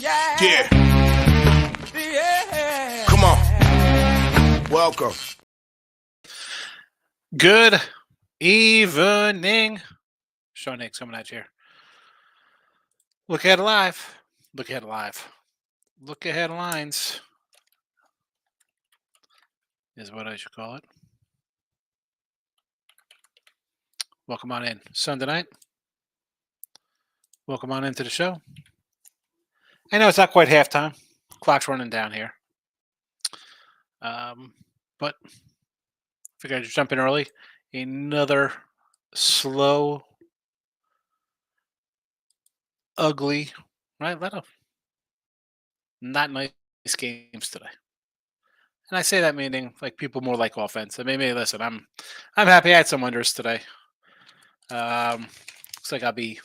Yeah. Come on. Welcome. Good evening. Sean Higgs coming at you here. Look ahead live. Look ahead live. Look ahead lines is what I should call it. Welcome on in. Sunday night. Welcome on into the show. I know it's not quite halftime. Clock's running down here. But figured I'd jump in early. Another slow, ugly, right? Not nice games today. And I say that meaning like people more like offense. I mean, maybe listen, I'm happy I had some unders today. Looks like I'll be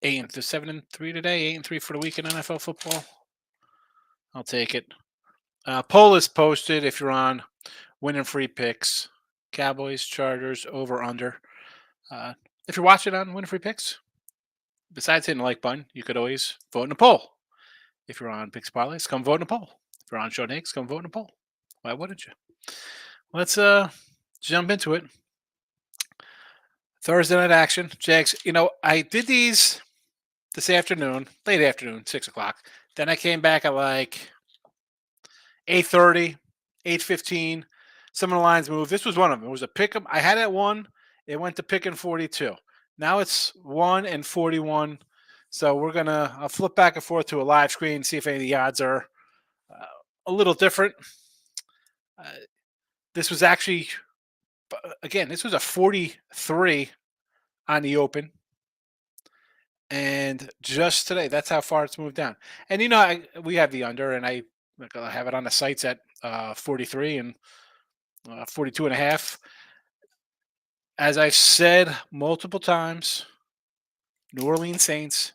7-3 today, 8-3 for the week in NFL football. I'll take it. Poll is posted if you're on winning free picks. Cowboys, Chargers, over, under. If you're watching on winning free picks, besides hitting the like button, you could always vote in a poll. If you're on Picks Parlays, come vote in a poll. If you're on Sean Higgs, come vote in a poll. Why wouldn't you? Let's jump into it. Thursday night action. Jags, I did these this afternoon, late afternoon, 6 o'clock. Then I came back at like 8:30, 8:15. Some of the lines moved. This was one of them. It was a pick 'em. I had it at 1. It went to pick and 42. Now it's 1 and 41. So I'll flip back and forth to a live screen, see if any of the odds are a little different. This was actually, again, this was a 43 on the open. And just today, that's how far it's moved down. And, we have the under, and I have it on the sites at 43 and 42 and a half. As I've said multiple times, New Orleans Saints,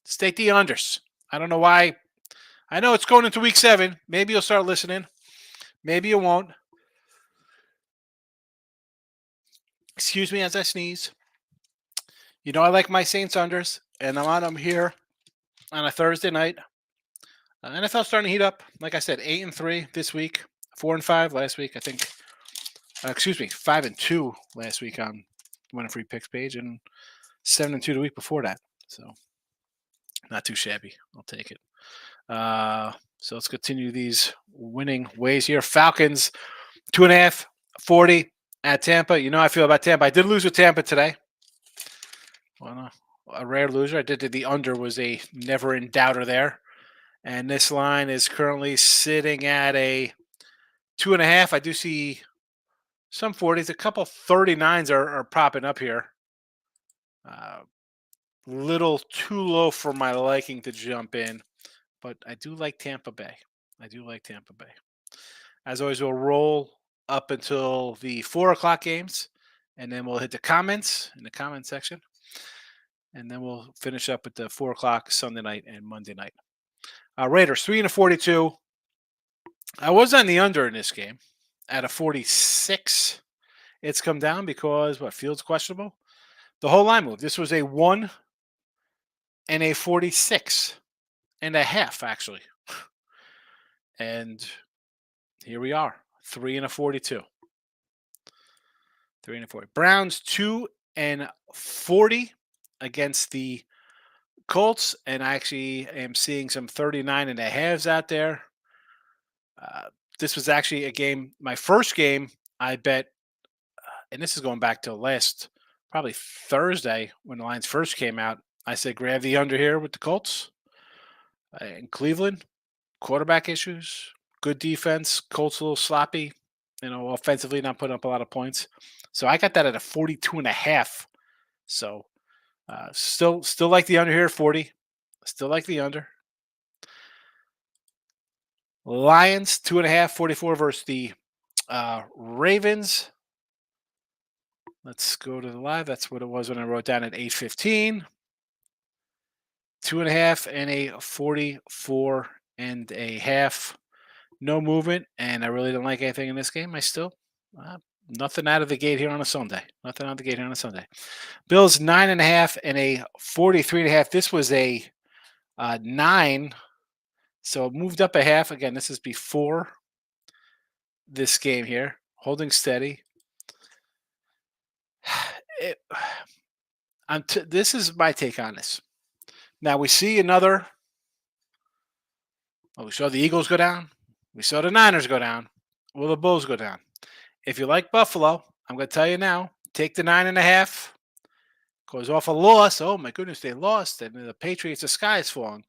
stake the unders. I don't know why. I know it's going into week 7. Maybe you'll start listening. Maybe you won't. Excuse me as I sneeze. I like my Saints unders, and I'm on them here on a Thursday night. NFL's starting to heat up. Like I said, 8-3 this week, 4-5 last week. I think. 5-2 last week on Winning Free Picks page, and 7-2 the week before that. So not too shabby. I'll take it. So let's continue these winning ways here. Falcons 2.5, 40 at Tampa. You know how I feel about Tampa. I did lose with Tampa today. Well, a rare loser. I did the under was a never in doubter there. And this line is currently sitting at a 2.5. I do see some 40s. A couple 39s are popping up here. Little too low for my liking to jump in. But I do like Tampa Bay. As always, we'll roll up until the 4 o'clock games. And then we'll hit the comments in the comment section. And then we'll finish up at the 4 o'clock Sunday night and Monday night. Raiders, 3-42. I was on the under in this game at a 46. It's come down because, Fields questionable? The whole line moved. This was a 1 and a 46 and a half, actually. And here we are, 3-42. 3-40. Browns, 2-40 against the Colts, and I actually am seeing some 39 and a halves out there. This was actually a game, my first game, I bet, and this is going back to probably Thursday when the lines first came out. I said grab the under here with the Colts. In Cleveland, quarterback issues, good defense, Colts a little sloppy, offensively not putting up a lot of points. So I got that at a 42 and a half. So still like the under here, 40. Still like the under. Lions, 2.5, 44 versus the Ravens. Let's go to the live. That's what it was when I wrote down at 8:15. 2.5 and a 44 and a half. No movement, and I really don't like anything in this game. I still nothing out of the gate here on a Sunday. Bills 9.5 and a 43.5. This was a 9 So it moved up a half. Again, this is before this game here. Holding steady. It, this is my take on this. Now we see another. Oh, we saw the Eagles go down. We saw the Niners go down. Will the Bulls go down? If you like Buffalo, I'm going to tell you now, take the 9.5. Goes off a loss. Oh my goodness, they lost, and the Patriots, the sky is falling.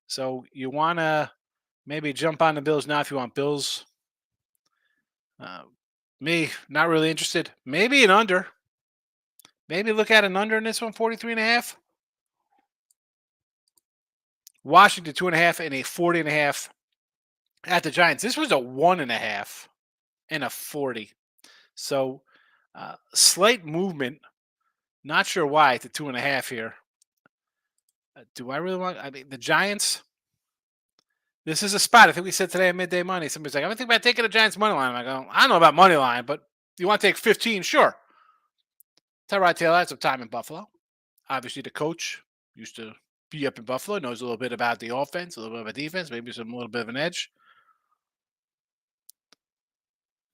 So you want to maybe jump on the Bills now if you want Bills. Uh, me, not really interested. Maybe an under. Maybe look at an under in this one, 43.5. Washington 2.5 and a 40.5 at the Giants. This was a 1.5 and a 40. So slight movement. Not sure why to 2.5 here. Do I really want? I mean, the Giants. This is a spot. I think we said today at midday money. Somebody's like, I'm thinking about taking the Giants money line. I'm like, I don't know about money line, but you want to take 15? Sure. Tyrod Taylor had some time in Buffalo. Obviously, the coach used to be up in Buffalo, knows a little bit about the offense, a little bit about defense, maybe a little bit of an edge.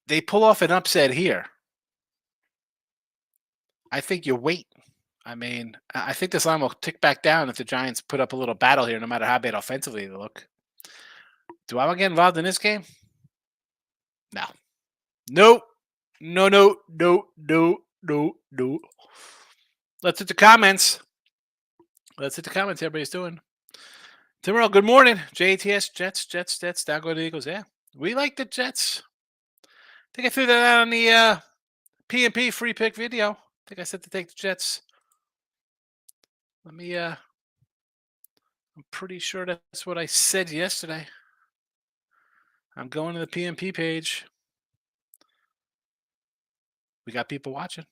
They pull off an upset here. I think you wait. I mean, I think this line will tick back down if the Giants put up a little battle here, no matter how bad offensively they look. Do I want to get involved in this game? No. Nope. No, no, no, no, no, no. Let's hit the comments. Everybody's doing. Timurl, good morning. JATS, Jets. Down go the Eagles. Yeah. We like the Jets. I think I threw that out on the P&P free pick video. I think I said to take the Jets. Let me, I'm pretty sure that's what I said yesterday. I'm going to the P&P page. We got people watching.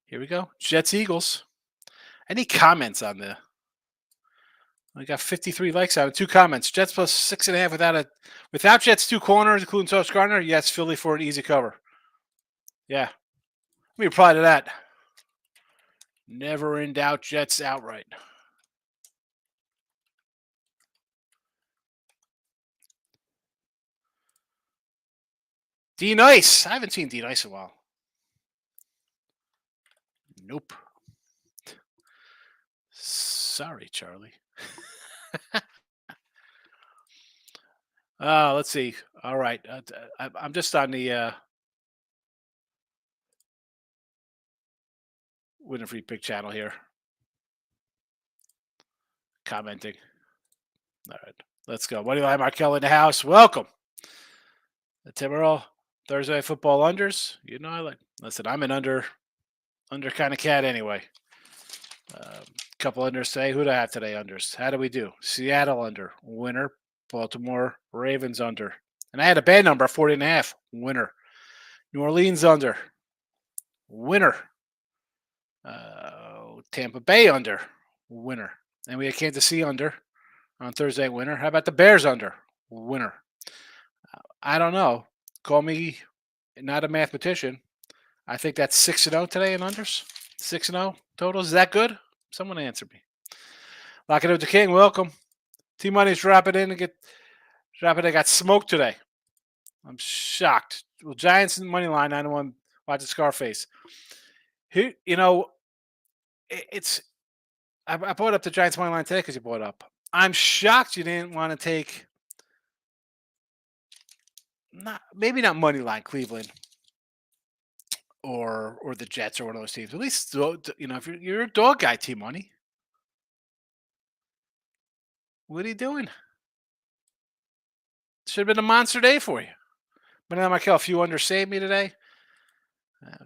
Here we go. Jets, Eagles. Any comments on the? We got 53 likes on it. 2 comments. Jets plus 6.5 without Jets 2 corners, including Sauce Gardner. Yes, Philly for an easy cover. Yeah. Let me reply to that. Never in doubt, Jets outright. D Nice. I haven't seen D Nice in a while. Nope. Sorry, Charlie. Let's see. All right. I'm just on the Winning Free Pick channel here. Commenting. All right. Let's go. What do you like, Markel in the house? Welcome. The Timberall Thursday football unders. You know, I like. Listen, I'm an under kind of cat anyway. Couple unders today. Who do I have today? Unders. How do we do? Seattle under. Winner. Baltimore Ravens under. And I had a bad number, 40.5. Winner. New Orleans under. Winner. Tampa Bay under. Winner. And we had Kansas City under on Thursday. Winner. How about the Bears under? Winner. I don't know. Call me not a mathematician. I think that's 6-0 today in unders. 6-0 totals. Is that good? Someone answer me. Lock it up to King. Welcome. T-Money's dropping in and dropping. They got smoked today. I'm shocked. Well, Giants and money line. I don't want to watch the Scarface. Here, you know, it's. I brought up the Giants money line today because you brought it up. I'm shocked you didn't want to take. Maybe not money line Cleveland or the Jets or one of those teams. At least if you're a dog guy, T-Money. What are you doing? Should have been a monster day for you. But now, Michael, if you undersaved me today,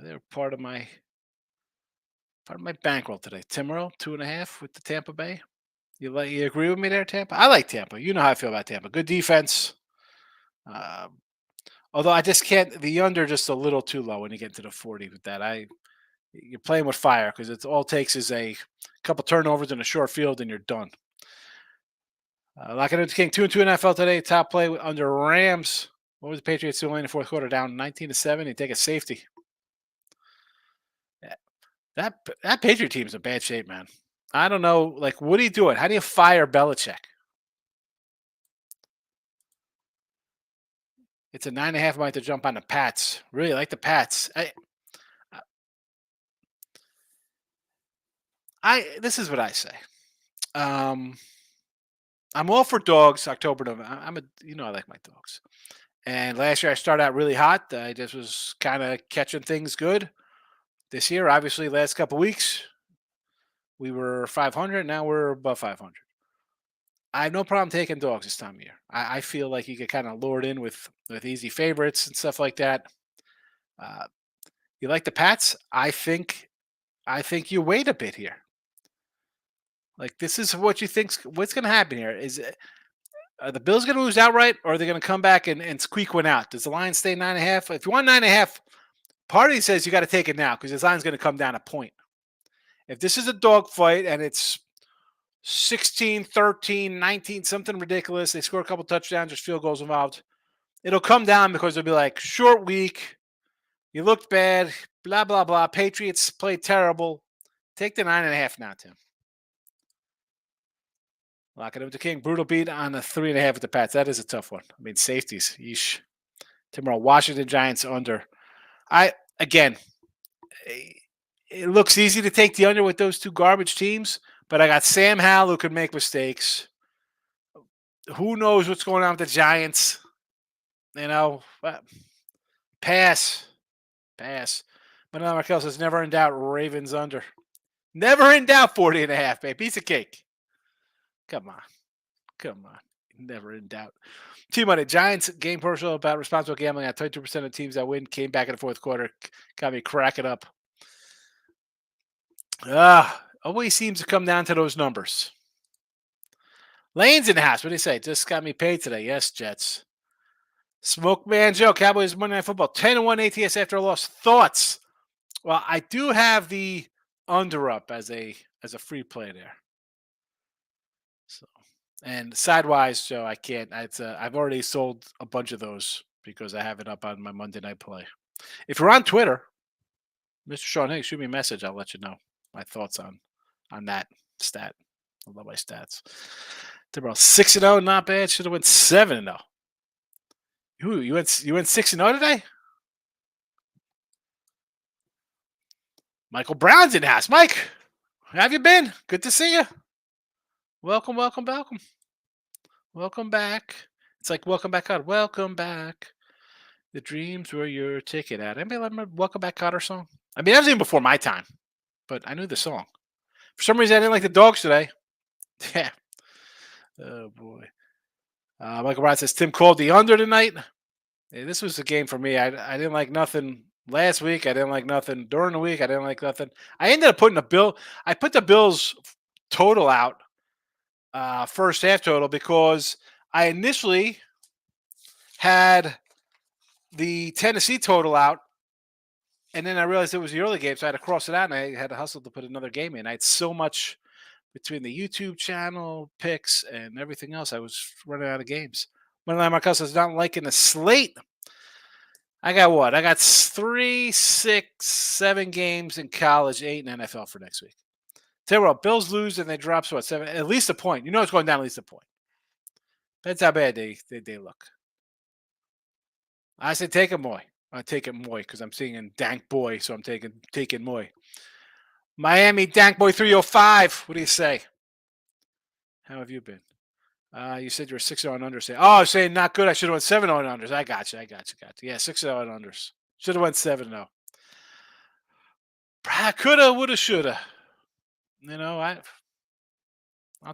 they're part of my bankroll today. Timurl 2.5 with the Tampa Bay. You agree with me there, Tampa? I like Tampa. You know how I feel about Tampa. Good defense. Although I just can't. The under just a little too low when you get to the 40 with that. You're playing with fire because it's all it takes is a couple turnovers in a short field and you're done. Locking into King 2-2 in NFL today. Top play under Rams. What was the Patriots doing in the fourth quarter? Down 19-7. You take a safety. That Patriot team's in bad shape, man. I don't know. Like, what are you doing? How do you fire Belichick? It's a 9.5 point to jump on the Pats. Really like the Pats. This is what I say. Um, I'm all for dogs. October, November. I'm a I like my dogs. And last year I started out really hot. I just was kind of catching things good. This year, obviously, last couple weeks we were 500. Now we're above 500. I have no problem taking dogs this time of year. I feel like you get kind of lured in with easy favorites and stuff like that. Uh, you like the Pats? I think you wait a bit here. Like, this is what you think. What's going to happen here? Are the Bills going to lose outright, or are they going to come back and squeak one out? Does the line stay 9.5? If you want 9.5, party says you got to take it now because this line's going to come down a point. If this is a dog fight and it's 16, 13, 19, something ridiculous, they score a couple touchdowns, there's field goals involved, it'll come down because they'll be like, short week, you looked bad, blah, blah, blah. Patriots played terrible. Take the 9.5 now, Tim. Lock it up to King. Brutal beat on the 3.5 with the Pats. That is a tough one. I mean, safeties. Yeesh. Tomorrow, Washington Giants under. Again, it looks easy to take the under with those two garbage teams, but I got Sam Howell who could make mistakes. Who knows what's going on with the Giants? Pass. Pass. But Markel says never in doubt. Ravens under. Never in doubt. 40.5, babe. Piece of cake. Come on. Come on. Never in doubt. Team Money. Giants game personal about responsible gambling. At 22% of teams that win came back in the fourth quarter. Got me cracking up. Always seems to come down to those numbers. Lane's in the house. What do you say? Just got me paid today. Yes, Jets. Smoke Man Joe. Cowboys Monday Night Football. 10-1 ATS after a loss. Thoughts? Well, I do have the under up as a free play there. So, and sidewise, Joe, I can't. I've already sold a bunch of those because I have it up on my Monday Night Play. If you're on Twitter, Mr. Sean Higgs, shoot me a message. I'll let you know my thoughts on that stat. I love my stats. They're about 6-0, not bad. Should have went 7-0. Who you went 6-0 today? Michael Brown's in the house. Mike, how have you been? Good to see you. Welcome, welcome, welcome. Welcome back. It's like welcome back, Cotter. Welcome back. The dreams were your ticket out. Anybody remember Welcome Back, Cotter song? I mean, that was even before my time, but I knew the song. For some reason, I didn't like the dogs today. Yeah. Oh, boy. Michael Brown says, Tim called the under tonight. Yeah, this was a game for me. I didn't like nothing last week. I didn't like nothing during the week. I didn't like nothing. I ended up putting I put the Bills total out, first half total, because I initially had the Tennessee total out, and then I realized it was the early game, so I had to cross it out, and I had to hustle to put another game in. I had so much between the YouTube channel, picks, and everything else. I was running out of games. When Marcus is not liking the slate, I got what? I got 3, 6, 7 games in college, 8 in NFL for next week. Tell you what, Bills lose and they drop what, 7, at least a point. You know it's going down at least a point. That's how bad they look. I said take a Moy. I take it Moy because I'm seeing in Dank Boy, so I'm taking Moy. Miami Dank Boy 305. What do you say? How have you been? You said you were 6-0 on unders. Oh, I was saying not good. I should have went 7-0 on unders. I got you. Yeah, 6-0 on unders. Should have went 7-0. Coulda, woulda, shoulda. I'll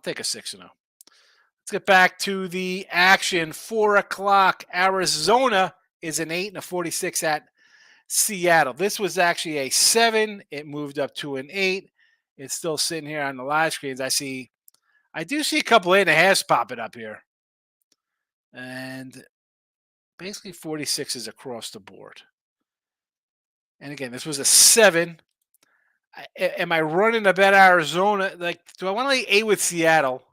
take a 6-0. Let's get back to the action. 4 o'clock. Arizona is an 8 and a 46 at Seattle. This was actually a 7. It moved up to an 8. It's still sitting here on the live screens. I do see a couple 8.5s popping up here. And basically 46 across the board. And again, this was a 7. Am I running a bet Arizona? Like, do I want to lay 8 with Seattle?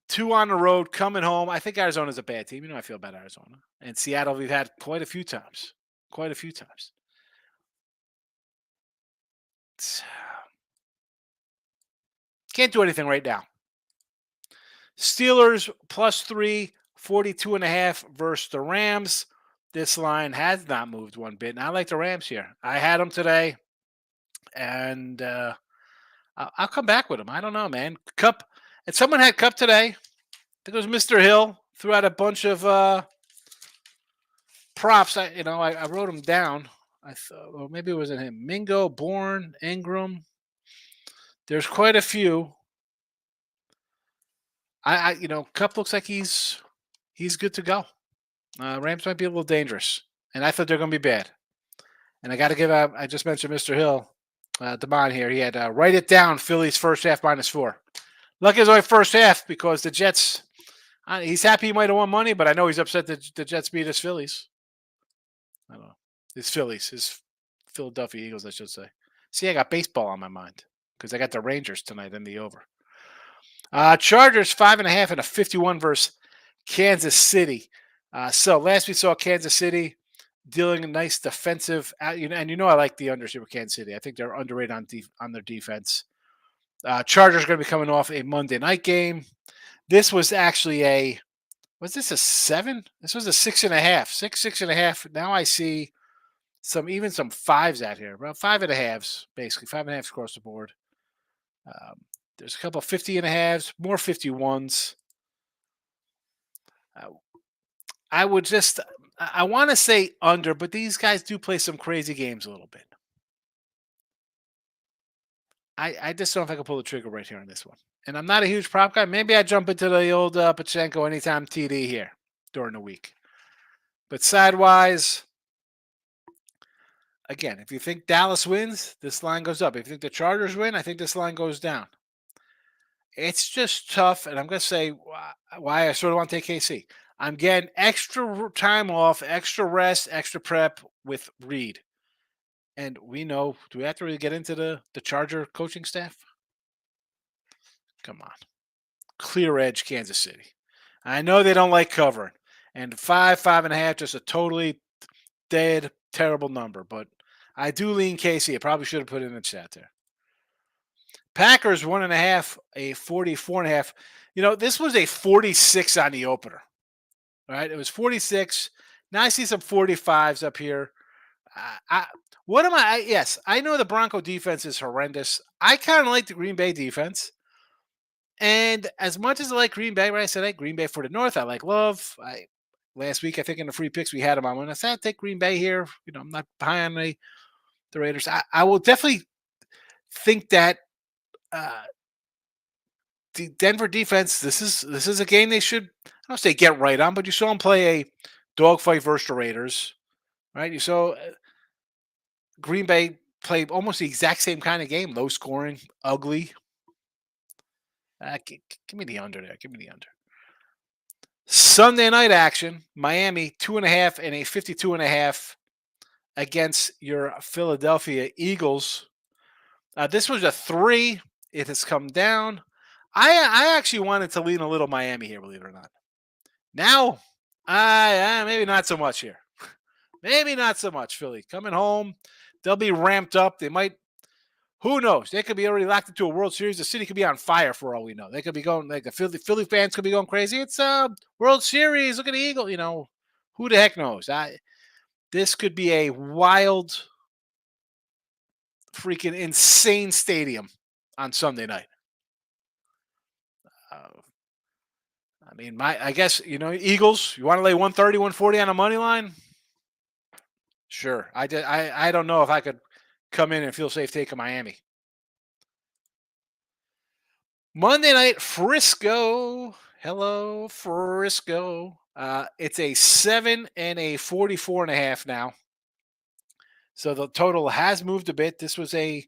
2 on the road, coming home. I think Arizona's a bad team. You know I feel about Arizona. And Seattle, we've had quite a few times. Can't do anything right now. Steelers +3, 42.5 versus the Rams. This line has not moved one bit. And I like the Rams here. I had them today, and I'll come back with them. I don't know, man. Cup, and someone had Cup today. I think it was Mr. Hill. Threw out a bunch of props. I wrote them down. I thought, well, maybe it wasn't him. Mingo, Bourne, Ingram. There's quite a few. Cup looks like he's good to go. Rams might be a little dangerous, and I thought they're going to be bad. And I got to give out. I just mentioned Mr. Hill, Demond here. He had write it down. Phillies first half -4. Lucky it's only first half because the Jets. He's happy he might have won money, but I know he's upset that the Jets beat his Phillies. I don't know. His Phillies, his Philadelphia Eagles, I should say. See, I got baseball on my mind because I got the Rangers tonight in the over. Chargers 5.5 and a 51 versus Kansas City. So last we saw Kansas City dealing a nice defensive, and I like the unders here with Kansas City. I think they're underrated on their defense. Chargers are going to be coming off a Monday night game. This was actually was this a 7? This was a 6.5, 6.5. Now I see some 5s out here, about 5.5s, basically 5.5s across the board. There's a couple of 50.5s, more 51s. I want to say under, but these guys do play some crazy games a little bit. I just don't know if I can pull the trigger right here on this one. And I'm not a huge prop guy. Maybe I jump into the old Pachenko anytime TD here during the week. But sidewise, again, if you think Dallas wins, this line goes up. If you think the Chargers win, I think this line goes down. It's just tough, and I'm going to say why I sort of want to take KC. I'm getting extra time off, extra rest, extra prep with Reed. And we know, do we have to really get into the Charger coaching staff? Come on. Clear edge Kansas City. I know they don't like covering. And 5.5, just a totally dead, terrible number. But I do lean KC. I probably should have put it in the chat there. Packers 1.5, a 44.5. This was a 46 on the opener. Right? It was 46. Now I see some 45s up here. Yes, I know the Bronco defense is horrendous. I kind of like the Green Bay defense. And as much as I like Green Bay, right, I said I like Green Bay for the North. I like Love. Last week, I think in the free picks we had them on. When I said I'd take Green Bay here, I'm not behind the Raiders. I will definitely think that the Denver defense. This is a game they should, I don't say get right on, but you saw them play a dogfight versus the Raiders, right? You saw Green Bay play almost the exact same kind of game, low scoring, ugly. Give me the under there. Give me the under. Sunday night action, Miami 2.5 and a 52.5 against your Philadelphia Eagles. This was a 3. It has come down. I actually wanted to lean a little Miami here, believe it or not. Now, maybe not so much here. Maybe not so much, Philly. Coming home, they'll be ramped up. They might, who knows? They could be already locked into a World Series. The city could be on fire for all we know. They could be going, like the Philly fans could be going crazy. It's World Series. Look at the Eagle. Who the heck knows? This could be a wild, freaking insane stadium on Sunday night. I guess, Eagles, you want to lay 130, 140 on a money line? Sure. I don't know if I could come in and feel safe taking Miami. Monday night, Frisco. Hello, Frisco. It's a 7 and a 44.5 now. So the total has moved a bit. This was a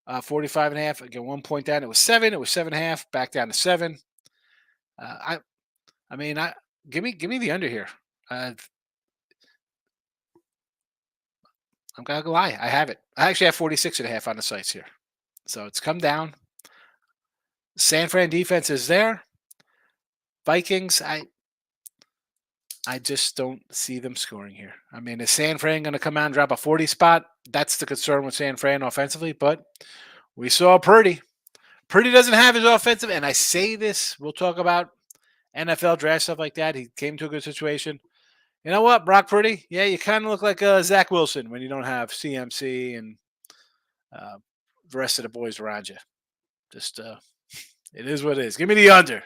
45.5. Again, 1 point down. It was 7. It was 7.5. Back down to 7. Give me the under here. I'm gonna lie. I have it. I actually have 46.5 on the sites here. So it's come down. San Fran defense is there. Vikings, I just don't see them scoring here. Is San Fran going to come out and drop a 40 spot? That's the concern with San Fran offensively, but we saw Purdy. Purdy doesn't have his offensive, and I say this, we'll talk about NFL draft stuff like that. He came to a good situation. You know what, Brock Purdy? Yeah, you kind of look like Zach Wilson when you don't have CMC and uh, the rest of the boys around you. Just it is what it is. Give me the under.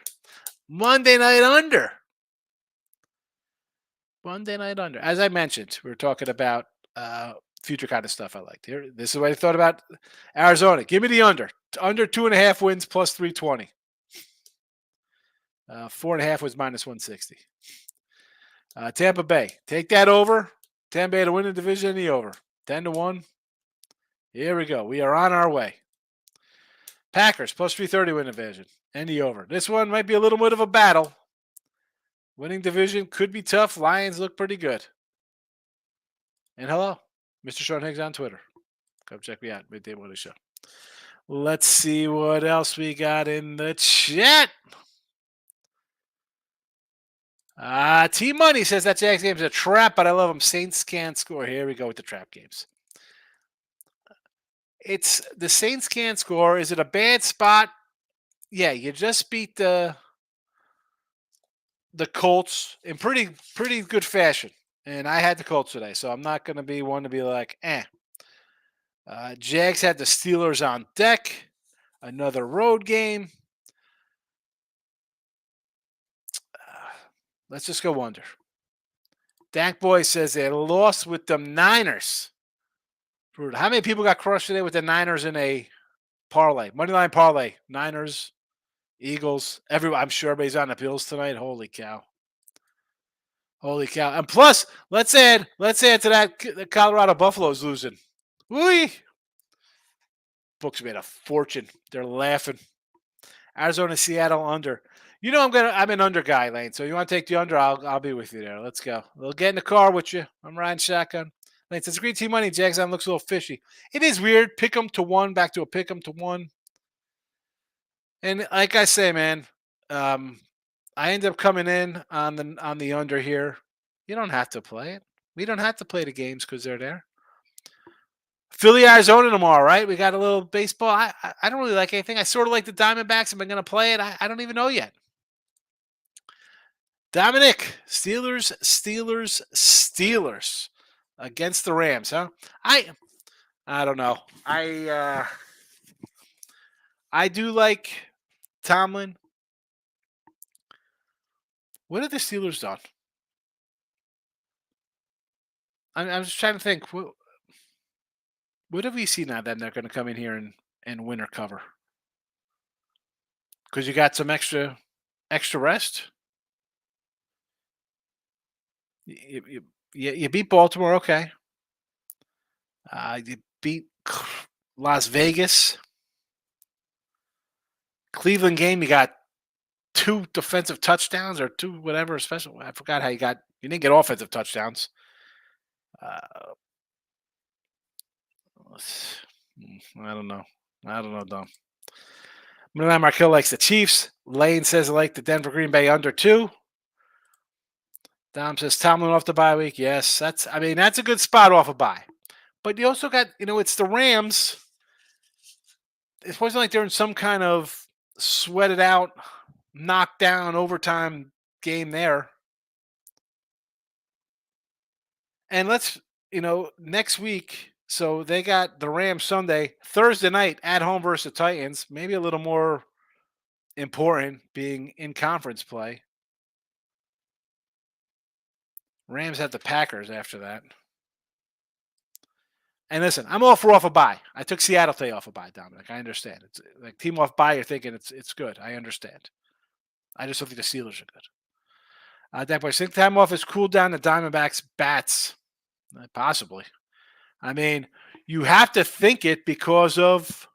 Monday night under. Monday night under. As I mentioned, we were talking about future kind of stuff I liked. Here, this is what I thought about Arizona. Give me the under. Under 2.5 wins plus 320. 4.5 was minus 160. Tampa Bay. Take that over. Tampa Bay to win the division in the over. 10-1. Here we go. We are on our way. Packers plus 330 win division and the over. This one might be a little bit of a battle. Winning division could be tough. Lions look pretty good. And hello, Mr. Sean Higgs on Twitter. Come check me out. Midday Morning Show. Let's see what else we got in the chat. T Money says that Jags game is a trap, but I love them. Saints can't score. Here we go with the trap games. It's the Saints can't score. Is it a bad spot? Yeah, you just beat the Colts in pretty good fashion. And I had the Colts today, so I'm not going to be one to be like, eh. Jags had the Steelers on deck. Another road game. Let's just go under. Dak Boy says they lost with the Niners. How many people got crushed today with the Niners in a parlay? Moneyline parlay. Niners, Eagles. I'm sure everybody's on the Bills tonight. Holy cow. Holy cow. And plus, let's add to that the Colorado Buffaloes losing. Whee! Books made a fortune. They're laughing. Arizona, Seattle under. You know I'm an under guy, Lane. So you want to take the under? I'll be with you there. Let's go. We'll get in the car with you. I'm riding shotgun. Lane says green team money. Jags on looks a little fishy. It is weird. Pick 'em to 1, back to a pick 'em to 1. And like I say, man, I end up coming in on the under here. You don't have to play it. We don't have to play the games because they're there. Philly, Arizona tomorrow, right? We got a little baseball. I don't really like anything. I sort of like the Diamondbacks. Am I going to play it? I don't even know yet. Dominic, Steelers against the Rams, huh? I don't know. I do like Tomlin. What have the Steelers done? I'm just trying to think. What have we seen now that they're going to come in here and win or cover? Because you got some extra rest. You beat Baltimore, okay. You beat Las Vegas. Cleveland game, you got 2 defensive touchdowns or 2 whatever special. I forgot how you didn't get offensive touchdowns. I don't know. Dom. Markel likes the Chiefs. Lane says I like the Denver Green Bay under 2. Dom says Tomlin off the bye week. Yes, that's a good spot off a bye. But you also got, it's the Rams. It wasn't like they're in some kind of sweated out, knocked down overtime game there. And next week, so they got the Rams Sunday, Thursday night at home versus the Titans. Maybe a little more important being in conference play. Rams have the Packers after that. And listen, I'm all for off a bye. I took Seattle today off a bye, Dominic. I understand. It's like team off bye, you're thinking it's good. I understand. I just don't think the Steelers are good. That boy, think time off has cooled down the Diamondbacks' bats. Possibly. I mean, you have to think it because of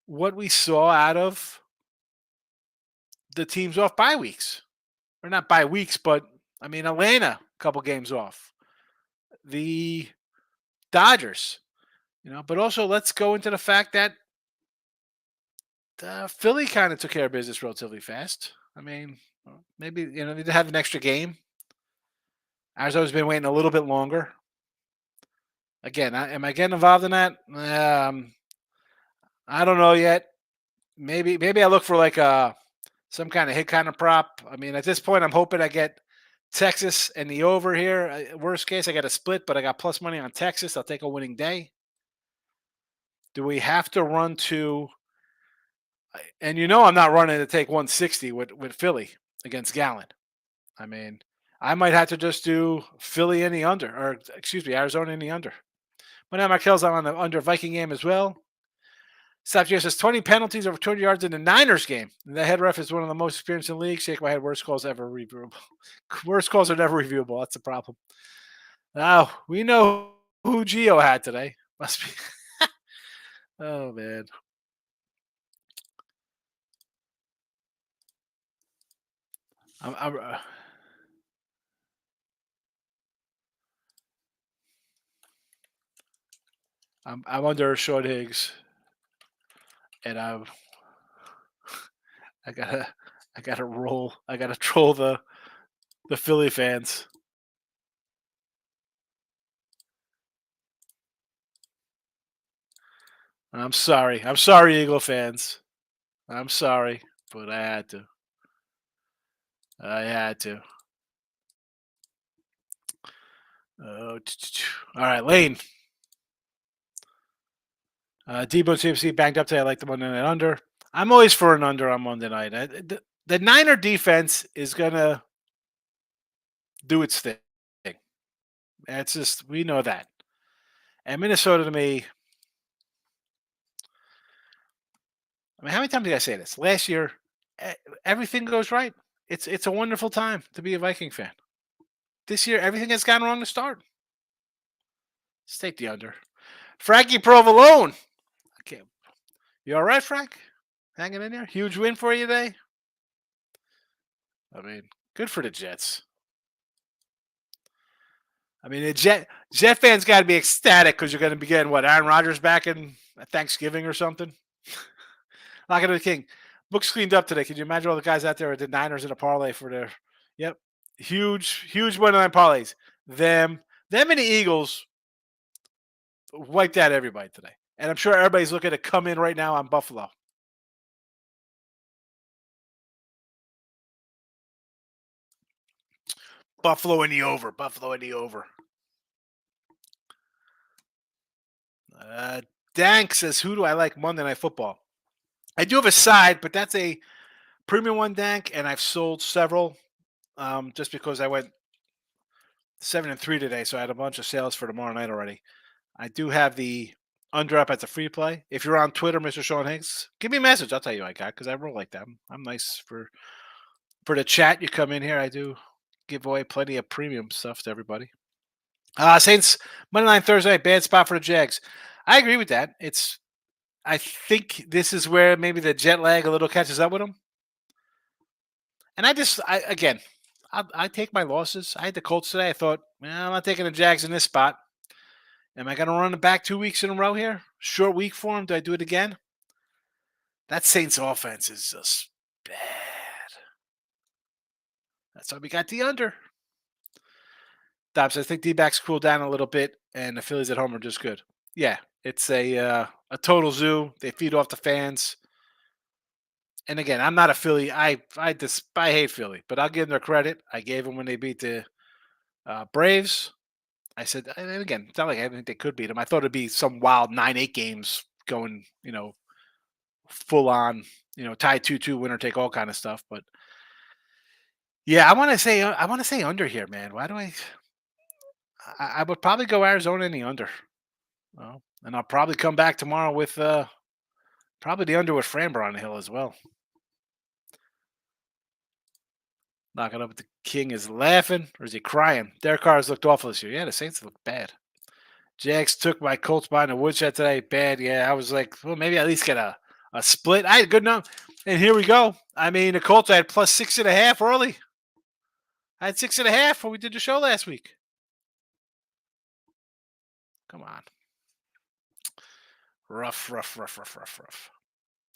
what we saw out of the teams off bye weeks. Or not bye weeks, but Atlanta, a couple games off. The Dodgers, but also let's go into the fact that Philly kind of took care of business relatively fast. Maybe, they have an extra game. Arizona's been waiting a little bit longer. Again, am I getting involved in that? I don't know yet. Maybe I look for like some kind of hit kind of prop. I mean, at this point, I'm hoping I get Texas and the over here. Worst case, I got a split, but I got plus money on Texas. I'll take a winning day. Do we have to run to? And I'm not running to take 160 with Philly against Gallon. I mean, I might have to just do Philly in the under, or excuse me, Arizona in the under. But now my kills on the under Viking game as well. Stop says 20 penalties over 200 yards in the Niners game. The head ref is one of the most experienced in the league. Shake my head. Worst calls ever reviewable. Worst calls are never reviewable. That's the problem. Now we know who Gio had today. Must be. Oh man. I'm, I'm, uh, I'm under Short Higgs, and I gotta I gotta roll. I gotta troll the Philly fans. I'm sorry. I'm sorry, Eagle fans. I'm sorry, but I had to. I had to. All right, Lane. Debo CMC banged up today. I like the Monday night under. I'm always for an under on Monday night. The Niner defense is gonna do its thing. That's just we know that. And Minnesota to me. I mean, how many times did I say this? Last year, everything goes right. It's a wonderful time to be a Viking fan. This year, everything has gone wrong to start. Let's take the under. Frankie Provolone. Okay, you all right, Frank? Hanging in there. Huge win for you today. I mean, good for the Jets. I mean, the Jet fans got to be ecstatic because you're going to be getting what Aaron Rodgers back in Thanksgiving or something. Lock it to the King. Books cleaned up today. Can you imagine all the guys out there at the Niners in a parlay for their? Yep, huge Monday night parlays. Them and the Eagles wiped out everybody today, and I'm sure everybody's looking to come in right now on Buffalo. Buffalo in the over. Buffalo in the over. Dank says, "Who do I like Monday Night Football?" I do have a side, but that's a premium one, Dank, and I've sold several just because I went 7-3 today, so I had a bunch of sales for tomorrow night already. I do have the under up as a free play. If you're on Twitter, Mr. Sean Higgs, give me a message. I'll tell you I got because I roll like that. I'm nice for the chat. You come in here, I do give away plenty of premium stuff to everybody. Saints Monday night Thursday, bad spot for the Jags. I agree with that. I think this is where maybe the jet lag a little catches up with them. And I take my losses. I had the Colts today. I thought, well, I'm not taking the Jags in this spot. Am I going to run it back 2 weeks in a row here? Short week for them. Do I do it again? That Saints offense is just bad. That's why we got the under. Dobbs, I think D-backs cool down a little bit, and the Phillies at home are just good. Yeah, it's a total zoo. They feed off the fans. And again, I'm not a Philly. I hate Philly, but I'll give them their credit. I gave them when they beat the Braves. I said, and again, it's not like I didn't think they could beat them. I thought it'd be some wild 9-8 games going, full on, tie 2-2, winner take all kind of stuff. But yeah, I want to say under here, man. Why do I would probably go Arizona in the under. Well, and I'll probably come back tomorrow with probably the under with Framber on the hill as well. Knock it up. The King is laughing or is he crying? Their cars looked awful this year. Yeah, the Saints looked bad. Jags took my Colts behind the woodshed today. Bad. Yeah, I was like, well, maybe at least get a split. I had good enough. And here we go. I mean, the Colts I had plus 6.5 early. I had 6.5 when we did the show last week. Come on. Rough.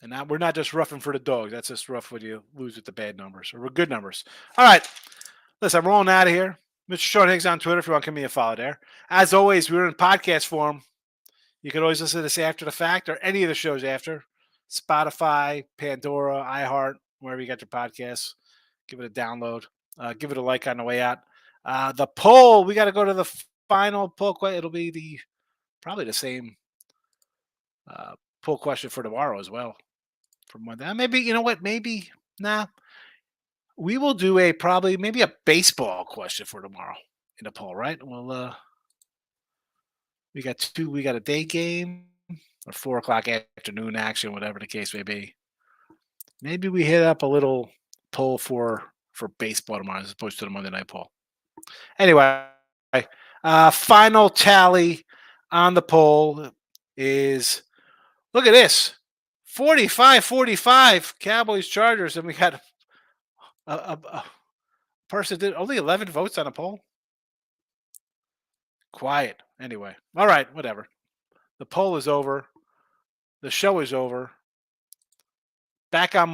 And now we're not just roughing for the dog. That's just rough when you lose with the bad numbers or with good numbers. All right. Listen, I'm rolling out of here. Mr. Sean Higgs on Twitter if you want to give me a follow there. As always, we're in podcast form. You can always listen to this after the fact or any of the shows after Spotify, Pandora, iHeart, wherever you got your podcasts. Give it a download. Give it a like on the way out. The poll, we got to go to the final poll. It'll be probably the same uh, poll question for tomorrow as well. From Monday, maybe you know what? Maybe nah. We will do maybe a baseball question for tomorrow in the poll, right? Well, we got two. We got a day game or 4 o'clock afternoon action, whatever the case may be. Maybe we hit up a little poll for baseball tomorrow as opposed to the Monday night poll. Anyway, final tally on the poll is look at this 45-45 Cowboys Chargers, and we got a person did only 11 votes on a poll. Quiet. Anyway, all right, whatever. The poll is over. The show is over. Back on